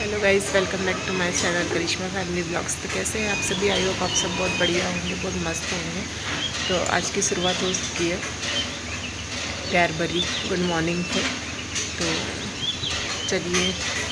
Hello guys, welcome back to my channel Karishma family blogs. तो कैसे हैं आप सभी? आई होप आप सब बहुत बढ़िया होंगे, बहुत मस्त होंगे। तो आज की शुरुआत हो चुकी है प्यार भरी गुड मॉर्निंग से। तो चलिए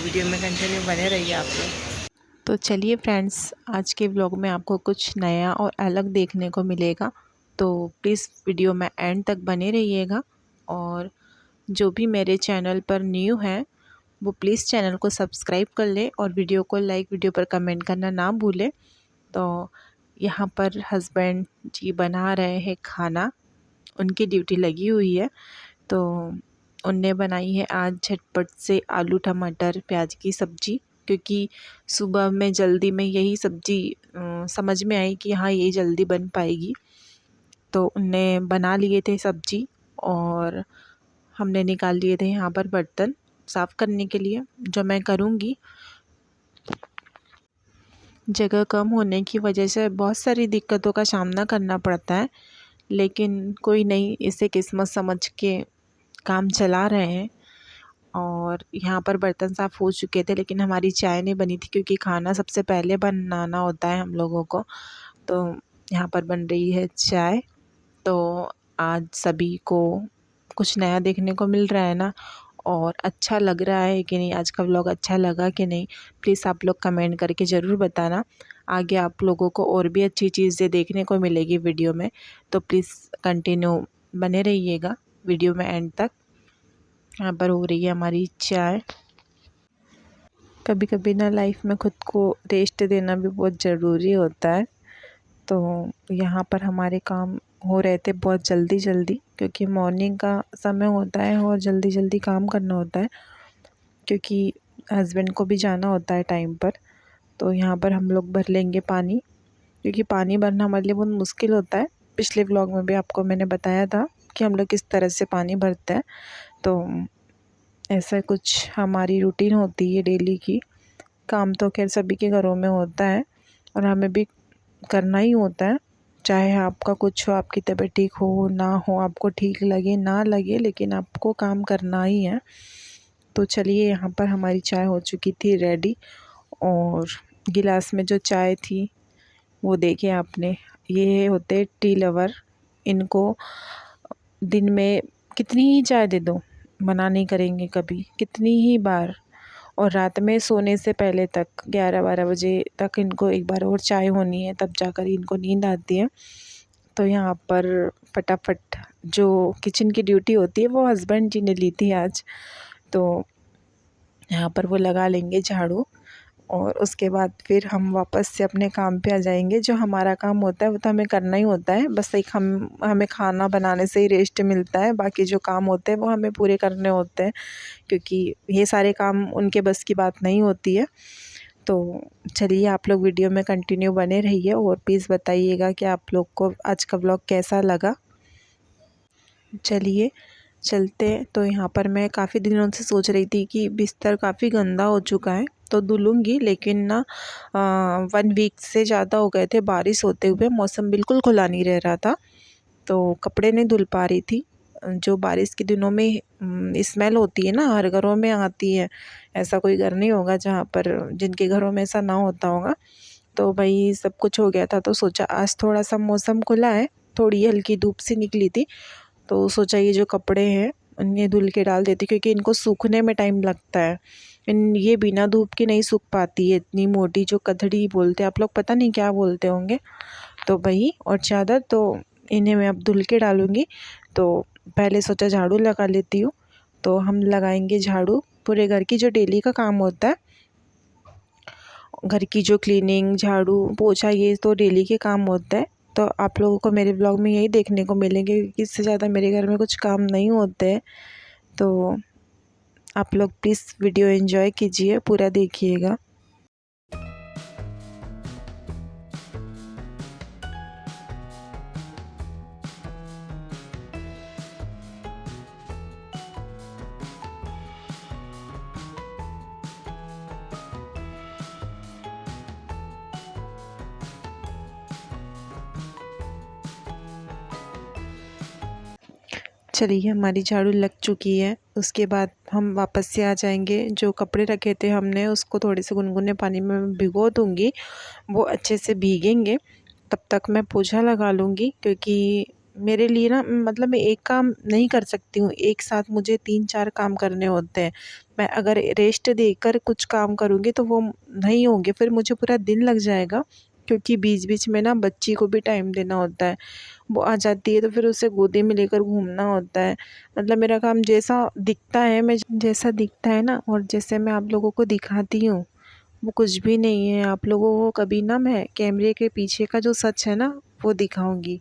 वीडियो में कंटिन्यू बने रहिए आप लोग। तो चलिए फ्रेंड्स, आज के व्लॉग में आपको कुछ नया और अलग देखने को मिलेगा। तो प्लीज़ वीडियो में एंड तक बने रहिएगा। और जो भी मेरे चैनल पर न्यू है वो प्लीज़ चैनल को सब्सक्राइब कर ले और वीडियो को लाइक, वीडियो पर कमेंट करना ना भूलें। तो यहाँ पर हस्बैंड जी बना रहे हैं खाना, उनकी ड्यूटी लगी हुई है। तो उनने बनाई है आज झटपट से आलू टमाटर प्याज की सब्ज़ी, क्योंकि सुबह में जल्दी में यही सब्ज़ी समझ में आई कि हाँ ये जल्दी बन पाएगी। तो उनने बना लिए थे सब्ज़ी और हमने निकाल लिए थे यहाँ पर बर्तन साफ़ करने के लिए, जो मैं करूँगी। जगह कम होने की वजह से बहुत सारी दिक्कतों का सामना करना पड़ता है, लेकिन कोई नहीं, इसे किस्मत समझ के काम चला रहे हैं। और यहाँ पर बर्तन साफ़ हो चुके थे, लेकिन हमारी चाय नहीं बनी थी, क्योंकि खाना सबसे पहले बनाना होता है हम लोगों को। तो यहाँ पर बन रही है चाय। तो आज सभी को कुछ नया देखने को मिल रहा है ना, और अच्छा लग रहा है कि नहीं, आज का व्लॉग अच्छा लगा कि नहीं, प्लीज़ आप लोग कमेंट करके ज़रूर बताना। आगे आप लोगों को और भी अच्छी चीज़ें देखने को मिलेगी वीडियो में, तो प्लीज़ कंटिन्यू बने रहिएगा वीडियो में एंड तक। यहाँ पर हो रही है हमारी चाय। कभी कभी ना लाइफ में खुद को रेस्ट देना भी बहुत ज़रूरी होता है। तो यहाँ पर हमारे काम हो रहे थे बहुत जल्दी जल्दी, क्योंकि मॉर्निंग का समय होता है और जल्दी जल्दी काम करना होता है, क्योंकि हस्बैंड को भी जाना होता है टाइम पर। तो यहाँ पर हम लोग भर लेंगे पानी, क्योंकि पानी भरना हमारे लिए बहुत मुश्किल होता है। पिछले व्लॉग में भी आपको मैंने बताया था कि हम लोग किस तरह से पानी भरते हैं। तो ऐसा कुछ हमारी रूटीन होती है डेली की। काम तो खैर सभी के घरों में होता है और हमें भी करना ही होता है, चाहे आपका कुछ हो, आपकी तबीयत ठीक हो ना हो, आपको ठीक लगे ना लगे, लेकिन आपको काम करना ही है। तो चलिए, यहाँ पर हमारी चाय हो चुकी थी रेडी। और गिलास में जो चाय थी वो देखिए आपने, ये होते टी लवर। इनको दिन में कितनी ही चाय दे दो मना नहीं करेंगे कभी, कितनी ही बार। और रात में सोने से पहले तक 11-12 बजे तक इनको एक बार और चाय होनी है, तब जाकर इनको नींद आती है। तो यहाँ पर फटाफट जो किचन की ड्यूटी होती है वो हस्बैंड जी ने ली थी आज। तो यहाँ पर वो लगा लेंगे झाड़ू, और उसके बाद फिर हम वापस से अपने काम पे आ जाएंगे। जो हमारा काम होता है वो तो हमें करना ही होता है, बस एक हमें खाना बनाने से ही रेस्ट मिलता है। बाकी जो काम होते हैं वो हमें पूरे करने होते हैं, क्योंकि ये सारे काम उनके बस की बात नहीं होती है। तो चलिए, आप लोग वीडियो में कंटिन्यू बने रहिए और प्लीज़ बताइएगा कि आप लोग को आज का व्लॉग कैसा लगा। चलिए चलते हैं। तो यहाँ पर मैं काफ़ी दिनों से सोच रही थी कि बिस्तर काफ़ी गंदा हो चुका है, तो धुलूँगी, लेकिन ना 1 वीक से ज़्यादा हो गए थे बारिश होते हुए, मौसम बिल्कुल खुला नहीं रह रहा था, तो कपड़े नहीं धुल पा रही थी। जो बारिश के दिनों में स्मेल होती है ना, हर घरों में आती है। ऐसा कोई घर नहीं होगा जहाँ पर जिनके घरों में ऐसा ना होता होगा। तो भाई सब कुछ हो गया था, तो सोचा आज थोड़ा सा मौसम खुला है, थोड़ी हल्की धूप सी निकली थी, तो सोचा ये जो कपड़े हैं इन्हें धुल के डाल देती, क्योंकि इनको सूखने में टाइम लगता है। ये बिना धूप के नहीं सूख पाती है, इतनी मोटी जो कथड़ी बोलते हैं आप लोग, पता नहीं क्या बोलते होंगे। तो वही, और चादर तो इन्हें मैं अब धुल के डालूँगी। तो पहले सोचा झाड़ू लगा लेती हूँ। तो हम लगाएंगे झाड़ू, पूरे घर की जो डेली का काम होता है, घर की जो क्लीनिंग, झाड़ू पोछा, ये तो डेली के काम होता है। तो आप लोगों को मेरे ब्लॉग में यही देखने को मिलेंगे, क्योंकि इससे ज़्यादा मेरे घर में कुछ काम नहीं होते हैं। तो आप लोग प्लीज़ वीडियो एंजॉय कीजिए, पूरा देखिएगा। चलिए हमारी झाड़ू लग चुकी है। उसके बाद हम वापस से आ जाएंगे। जो कपड़े रखे थे हमने उसको थोड़े से गुनगुने पानी में भिगो दूंगी, वो अच्छे से भीगेंगे। तब तक मैं पोछा लगा लूँगी, क्योंकि मेरे लिए ना मतलब मैं एक काम नहीं कर सकती हूँ, एक साथ मुझे 3-4 काम करने होते हैं। मैं अगर रेस्ट देकर कुछ काम करूँगी तो वो नहीं होंगे, फिर मुझे पूरा दिन लग जाएगा, क्योंकि बीच बीच में ना बच्ची को भी टाइम देना होता है। वो आ जाती है तो फिर उसे गोदी में लेकर घूमना होता है। मतलब मेरा काम जैसा दिखता है, मैं जैसा दिखता है ना और जैसे मैं आप लोगों को दिखाती हूँ, वो कुछ भी नहीं है। आप लोगों को कभी ना मैं कैमरे के पीछे का जो सच है ना वो दिखाऊंगी,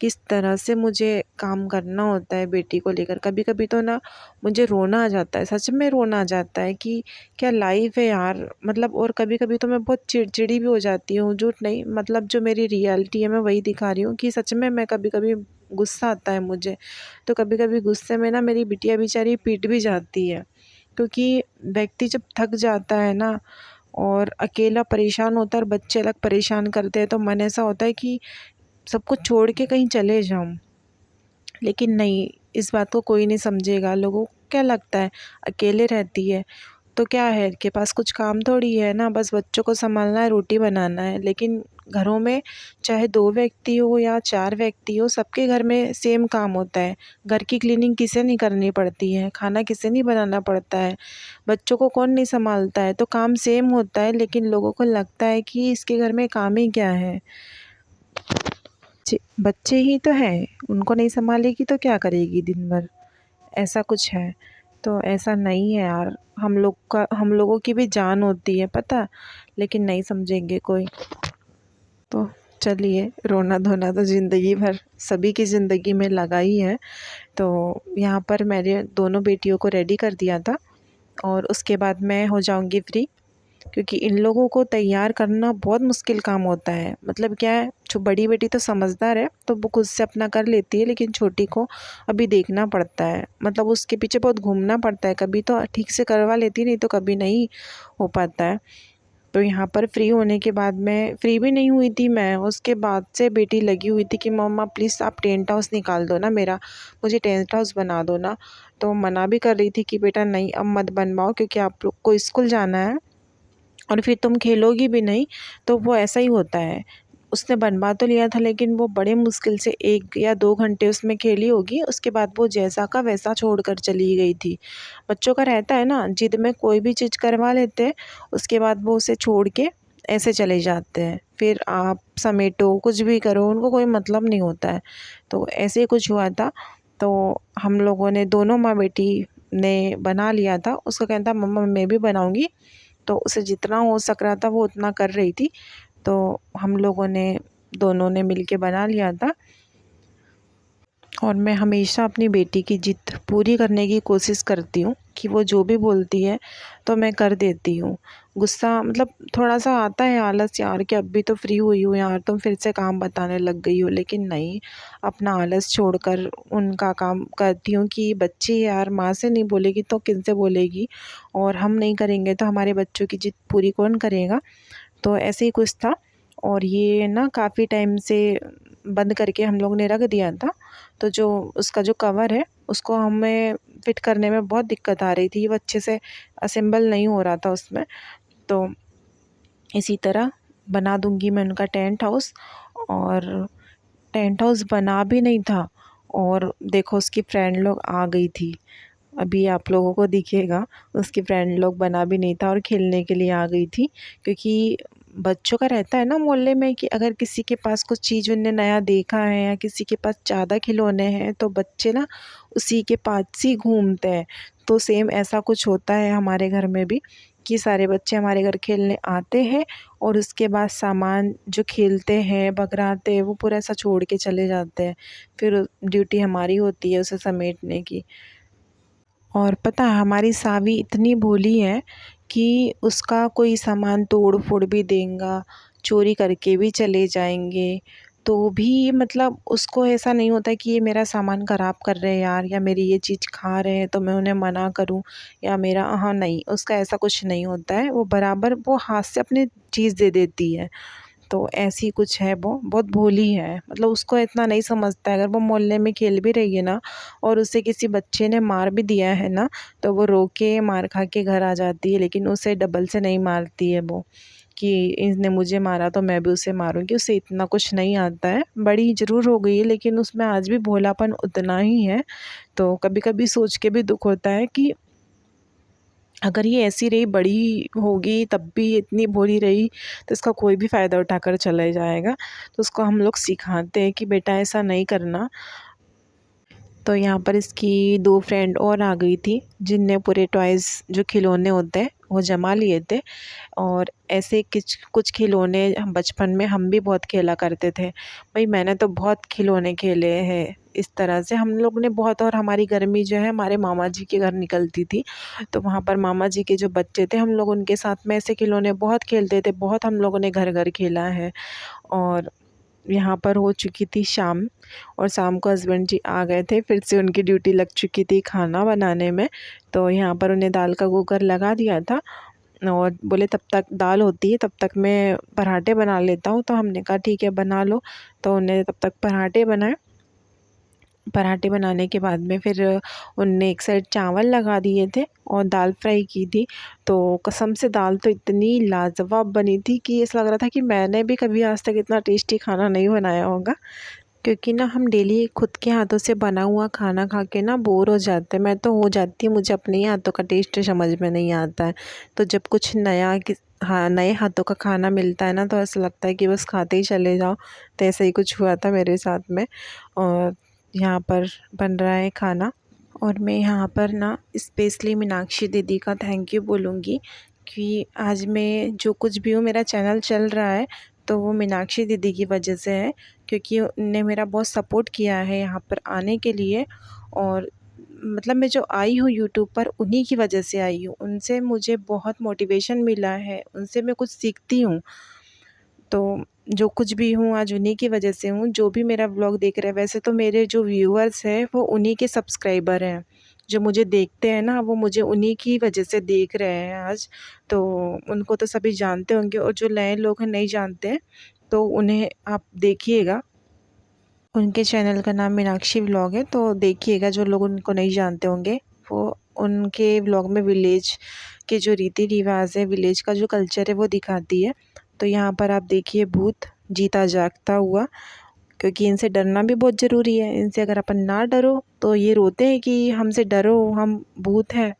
किस तरह से मुझे काम करना होता है बेटी को लेकर। कभी कभी तो ना मुझे रोना आ जाता है, सच में रोना आ जाता है कि क्या लाइफ है यार। मतलब और कभी कभी तो मैं बहुत चिड़चिड़ी भी हो जाती हूँ, झूठ नहीं, मतलब जो मेरी रियलिटी है मैं वही दिखा रही हूँ कि सच में मैं कभी कभी गुस्सा आता है मुझे। तो कभी कभी गुस्से में ना मेरी बिटिया बेचारी पीट भी जाती है, क्योंकि व्यक्ति जब थक जाता है ना और अकेला परेशान होता है और बच्चे अलग परेशान करते हैं, तो मन ऐसा होता है कि सब कुछ छोड़ के कहीं चले जाऊं। लेकिन नहीं, इस बात को कोई नहीं समझेगा। लोगों को क्या लगता है अकेले रहती है तो क्या है, इनके पास कुछ काम थोड़ी है ना, बस बच्चों को संभालना है, रोटी बनाना है। लेकिन घरों में चाहे 2 व्यक्ति हो या 4 व्यक्ति हो, सबके घर में सेम काम होता है। घर की क्लीनिंग किसे नहीं करनी पड़ती है, खाना किसे नहीं बनाना पड़ता है, बच्चों को कौन नहीं संभालता है। तो काम सेम होता है, लेकिन लोगों को लगता है कि इसके घर में काम ही क्या है, बच्चे ही तो हैं, उनको नहीं संभालेगी तो क्या करेगी दिन भर, ऐसा कुछ है। तो ऐसा नहीं है यार, हम लोगों की भी जान होती है पता, लेकिन नहीं समझेंगे कोई। तो चलिए, रोना धोना तो ज़िंदगी भर सभी की ज़िंदगी में लगा ही है। तो यहाँ पर मैंने दोनों बेटियों को रेडी कर दिया था और उसके बाद मैं हो जाऊँगी फ्री, क्योंकि इन लोगों को तैयार करना बहुत मुश्किल काम होता है। मतलब क्या है, जो बड़ी बेटी तो समझदार है तो वो खुद से अपना कर लेती है, लेकिन छोटी को अभी देखना पड़ता है, मतलब उसके पीछे बहुत घूमना पड़ता है। कभी तो ठीक से करवा लेती, नहीं तो कभी नहीं हो पाता है। तो यहाँ पर फ्री होने के बाद, मैं फ्री भी नहीं हुई थी, मैं उसके बाद से बेटी लगी हुई थी कि मम्मा प्लीज़ आप टेंट हाउस निकाल दो ना मेरा, मुझे टेंट हाउस बना दो ना। तो मना भी कर रही थी कि बेटा नहीं अब मत बनवाओ, क्योंकि आप लोग को स्कूल जाना है और फिर तुम खेलोगी भी नहीं, तो वो ऐसा ही होता है। उसने बनवा तो लिया था, लेकिन वो बड़े मुश्किल से 1 या 2 घंटे उसमें खेली होगी, उसके बाद वो जैसा का वैसा छोड़ कर चली गई थी। बच्चों का रहता है ना, जिद में कोई भी चीज़ करवा लेते हैं, उसके बाद वो उसे छोड़ के ऐसे चले जाते हैं। फिर आप समेटो, कुछ भी करो, उनको कोई मतलब नहीं होता है। तो ऐसे ही कुछ हुआ था। तो हम लोगों ने दोनों माँ बेटी ने बना लिया था। उसका कहना था मम्मा मैं भी बनाऊँगी, तो उसे जितना हो सक रहा था वो उतना कर रही थी। तो हम लोगों ने दोनों ने मिल के बना लिया था। और मैं हमेशा अपनी बेटी की जिद पूरी करने की कोशिश करती हूँ कि वो जो भी बोलती है तो मैं कर देती हूँ। गुस्सा मतलब थोड़ा सा आता है आलस यार, कि अभी तो फ्री हुई हूँ यार, तुम फिर से काम बताने लग गई हो। लेकिन नहीं, अपना आलस छोड़कर उनका काम करती हूँ कि बच्ची यार माँ से नहीं बोलेगी तो किन से बोलेगी, और हम नहीं करेंगे तो हमारे बच्चों की जिद पूरी कौन करेगा। तो ऐसे ही कुछ था। और ये ना काफ़ी टाइम से बंद करके हम लोग ने रख दिया था। तो जो उसका जो कवर है उसको हमें फिट करने में बहुत दिक्कत आ रही थी, वो अच्छे से असेंबल नहीं हो रहा था उसमें। तो इसी तरह बना दूंगी मैं उनका टेंट हाउस। और टेंट हाउस बना भी नहीं था, और देखो उसकी फ्रेंड लोग आ गई थी। अभी आप लोगों को दिखेगा, उसकी फ्रेंड लोग बना भी नहीं था और खेलने के लिए आ गई थी। क्योंकि बच्चों का रहता है ना मोहल्ले में कि अगर किसी के पास कुछ चीज़ उनने नया देखा है या किसी के पास ज़्यादा खिलौने हैं तो बच्चे ना उसी के पास ही घूमते हैं। तो सेम ऐसा कुछ होता है हमारे घर में भी, कि सारे बच्चे हमारे घर खेलने आते हैं और उसके बाद सामान जो खेलते हैं बगराते हैं वो पूरा ऐसा छोड़ के चले जाते हैं। फिर ड्यूटी हमारी होती है उसे समेटने की। और पता है हमारी सावी इतनी भोली है कि उसका कोई सामान तोड़ फोड़ भी देगा, चोरी करके भी चले जाएंगे, तो भी मतलब उसको ऐसा नहीं होता है कि ये मेरा सामान ख़राब कर रहे हैं यार, या मेरी ये चीज़ खा रहे हैं तो मैं उन्हें मना करूं, या मेरा हाँ नहीं, उसका ऐसा कुछ नहीं होता है। वो बराबर वो हाथ से अपनी चीज़ दे देती है। तो ऐसी कुछ है, वो बहुत भोली है, मतलब उसको इतना नहीं समझता है। अगर वो मोहल्ले में खेल भी रही है ना और उसे किसी बच्चे ने मार भी दिया है ना, तो वो रो के मार खा के घर आ जाती है, लेकिन उसे डबल से नहीं मारती है वो, कि इसने मुझे मारा तो मैं भी उसे मारूंगी। उसे इतना कुछ नहीं आता है, बड़ी ज़रूर हो गई है लेकिन उसमें आज भी भोलापन उतना ही है। तो कभी कभी सोच के भी दुख होता है कि अगर ये ऐसी रही, बड़ी होगी तब भी इतनी भोली रही, तो इसका कोई भी फ़ायदा उठाकर चला जाएगा। तो उसको हम लोग सिखाते हैं कि बेटा ऐसा नहीं करना। तो यहाँ पर इसकी 2 फ्रेंड और आ गई थी, जिनने पूरे टॉयज़ जो खिलौने होते हैं वो जमा लिए थे। और ऐसे किच कुछ खिलौने हम बचपन में हम भी बहुत खेला करते थे। भाई मैंने तो बहुत खिलौने खेले हैं इस तरह से, हम लोग ने बहुत। और हमारी गर्मी जो है हमारे मामा जी के घर निकलती थी, तो वहाँ पर मामा जी के जो बच्चे थे हम लोग उनके साथ में ऐसे खिलौने बहुत खेलते थे, बहुत हम लोगों ने घर-घर खेला है। और यहाँ पर हो चुकी थी शाम, और शाम को हस्बैंड जी आ गए थे, फिर से उनकी ड्यूटी लग चुकी थी खाना बनाने में। तो यहाँ पर उन्हें दाल का कुकर लगा दिया था और बोले तब तक दाल होती है तब तक मैं पराठे बना लेता हूँ। तो हमने कहा ठीक है बना लो। तो उन्हें तब तक पराठे बनाए। पराठे बनाने के बाद में फिर उनने एक साइड चावल लगा दिए थे और दाल फ्राई की थी। तो कसम से दाल तो इतनी लाजवाब बनी थी कि ऐसा लग रहा था कि मैंने भी कभी आज तक इतना टेस्टी खाना नहीं बनाया होगा। क्योंकि ना हम डेली खुद के हाथों से बना हुआ खाना खा के ना बोर हो जाते हैं। मैं तो हो जाती हूँ, मुझे अपने ही हाथों का टेस्ट समझ में नहीं आता है। तो जब कुछ नया हाँ नए हाथों का खाना मिलता है ना, तो ऐसा लगता है कि बस खाते ही चले जाओ। तो ऐसा ही कुछ हुआ था मेरे साथ में। और यहाँ पर बन रहा है खाना, और मैं यहाँ पर ना स्पेशली मीनाक्षी दीदी का थैंक यू बोलूँगी कि आज मैं जो कुछ भी हूँ, मेरा चैनल चल रहा है तो वो मीनाक्षी दीदी की वजह से है। क्योंकि उनने मेरा बहुत सपोर्ट किया है यहाँ पर आने के लिए। और मतलब मैं जो आई हूँ यूट्यूब पर उन्हीं की वजह से आई हूँ, उनसे मुझे बहुत मोटिवेशन मिला है, उनसे मैं कुछ सीखती हूँ। तो जो कुछ भी हूँ आज उन्हीं की वजह से हूँ। जो भी मेरा व्लॉग देख रहे हैं, वैसे तो मेरे जो व्यूअर्स हैं वो उन्हीं के सब्सक्राइबर हैं, जो मुझे देखते हैं ना वो मुझे उन्हीं की वजह से देख रहे हैं आज। तो उनको तो सभी जानते होंगे, और जो नए लोग हैं नहीं जानते हैं तो उन्हें आप देखिएगा। उनके चैनल का नाम मीनाक्षी व्लॉग है, तो देखिएगा। जो लोग उनको नहीं जानते होंगे वो उनके व्लॉग में विलेज के जो रीति रिवाज है, विलेज का जो कल्चर है वो दिखाती है। तो यहाँ पर आप देखिए भूत जीता जागता हुआ, क्योंकि इनसे डरना भी बहुत ज़रूरी है। इनसे अगर अपन ना डरो तो ये रोते हैं कि हमसे डरो, हम भूत हैं।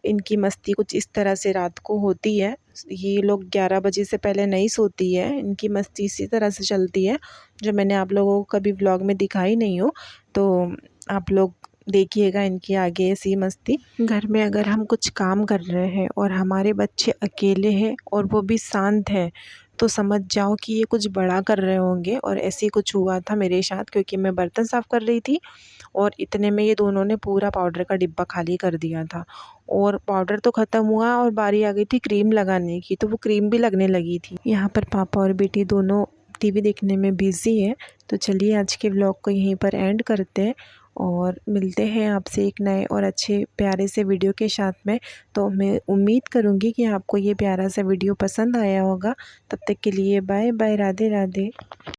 इनकी मस्ती कुछ इस तरह से रात को होती है। ये लोग 11 बजे से पहले नहीं सोती है, इनकी मस्ती इसी तरह से चलती है, जो मैंने आप लोगों को कभी व्लॉग में दिखाई नहीं हो। तो आप लोग देखिएगा इनकी आगे ऐसी मस्ती। घर में अगर हम कुछ काम कर रहे हैं और हमारे बच्चे अकेले हैं और वो भी शांत हैं, तो समझ जाओ कि ये कुछ बड़ा कर रहे होंगे। और ऐसे ही कुछ हुआ था मेरे साथ, क्योंकि मैं बर्तन साफ़ कर रही थी और इतने में ये दोनों ने पूरा पाउडर का डिब्बा खाली कर दिया था। और पाउडर तो ख़त्म हुआ और बारी आ गई थी क्रीम लगाने की, तो वो क्रीम भी लगने लगी थी। यहाँ पर पापा और बेटी दोनों टीवी देखने में बिज़ी है। तो चलिए आज के व्लॉग को यहीं पर एंड करते हैं, और मिलते हैं आपसे एक नए और अच्छे प्यारे से वीडियो के साथ में। तो मैं उम्मीद करूँगी कि आपको ये प्यारा सा वीडियो पसंद आया होगा। तब तक के लिए बाय बाय, राधे राधे।